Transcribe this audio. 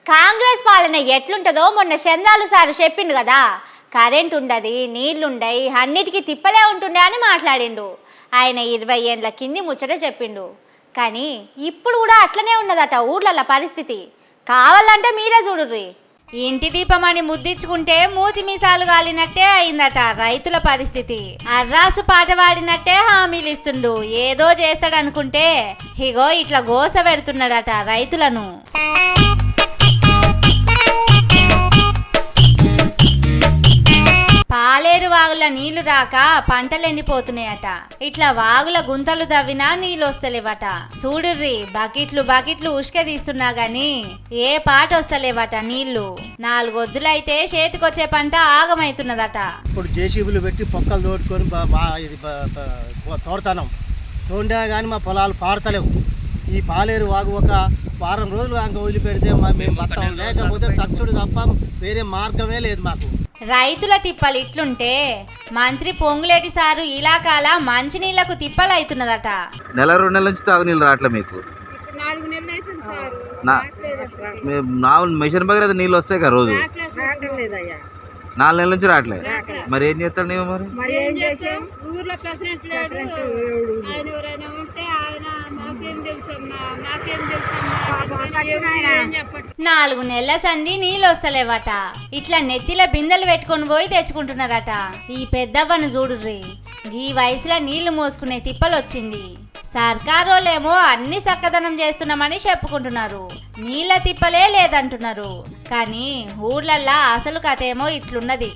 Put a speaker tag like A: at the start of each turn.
A: కాంగ్రెస్ పాలన ఎట్లుంటుందో మొన్న చంద్రాలు సారు చెప్పిండు కదా. కరెంట్ ఉండదు, నీళ్లుండయి, అన్నిటికీ తిప్పలే ఉంటుండే అని మాట్లాడిండు. ఆయన 20 ఏళ్ళ కింది ముచ్చట చెప్పిండు. కానీ ఇప్పుడు కూడా అట్లనే ఉన్నదట ఊర్లల పరిస్థితి. కావాలంటే మీరే చూడుర్రి. ఇంటి దీపమని ముద్దించుకుంటే మూతి మీసాలు గాలినట్టే అయిందట రైతుల పరిస్థితి. అర్రాసు పాట పాడినట్టే హామీలు ఇస్తుండు. ఏదో చేస్తాడనుకుంటే ఇగో ఇట్లా గోస పెడుతున్నాడట రైతులను. పాలేరు వాగుల నీళ్లు రాక పంటలు ఎండిపోతున్నాయట. ఇట్లా వాగుల గుంతలు దవ్వినా నీళ్ళు వస్తలేవట. చూడుర్రి, బకెట్లు ఉష్క తీస్తున్నా గాని ఏ పాట వస్తలేవట నీళ్లు. 4 వద్దులైతే చేతికొచ్చే పంట ఆగమైతున్నదట.
B: ఇప్పుడు జేసీబీలు పెట్టి పొక్కలు తోడుకొని తోడతాం తోండా కానీ మా పొలాలు పారతలేవు. ఈ పాలేరు వాగు ఒక వారం రోజులు అంక వదిలిపెడితే మేము బతాం, లేకపోతే సచ్చుడు తప్ప వేరే మార్గమే లేదు మాకు.
A: రైతుల తిప్పలు ఇట్లుంటే మంత్రి పొంగులేటి సారు ఇలాకాల మంచినీళ్లకు తిప్పలు అవుతున్నదట.
C: నెల 2 నెలల నుంచి తాగునీళ్ళు రావట్లే మీకు.
D: 4 నెలలు అవుతుంది సార్.
C: మిషన్ భగీరథ నీళ్ళు వస్తాయి కదా రోజు. 4 నెలల నుంచి రావట్లేదు. మరి ఏం చేస్తాడు నీవు?
D: మరి ఏం చేసాం? ఊర్లో ప్రెసిడెంట్ లేడు. ఆయన ఎవరైనా ఉంటే ఆయన మాకేం తెలుసమ్మా,
A: 4 నెలల సంధి నీళ్ళు వస్తలేవట. ఇట్లా నెత్తిల బిందెలు పెట్టుకొని పోయి తెచ్చుకుంటున్నారట. ఈ పెద్దవ్వను చూడుర్రి, ఈ వయసులో నీళ్లు మోసుకునే తిప్పలు వచ్చింది. సర్కారోళ్ళేమో అన్ని చక్కదనం చేస్తున్నామని చెప్పుకుంటున్నారు, నీళ్ళ తిప్పలే లేదంటున్నారు. కానీ ఊర్లల్లా అసలు కథ ఏమో ఇట్లున్నది.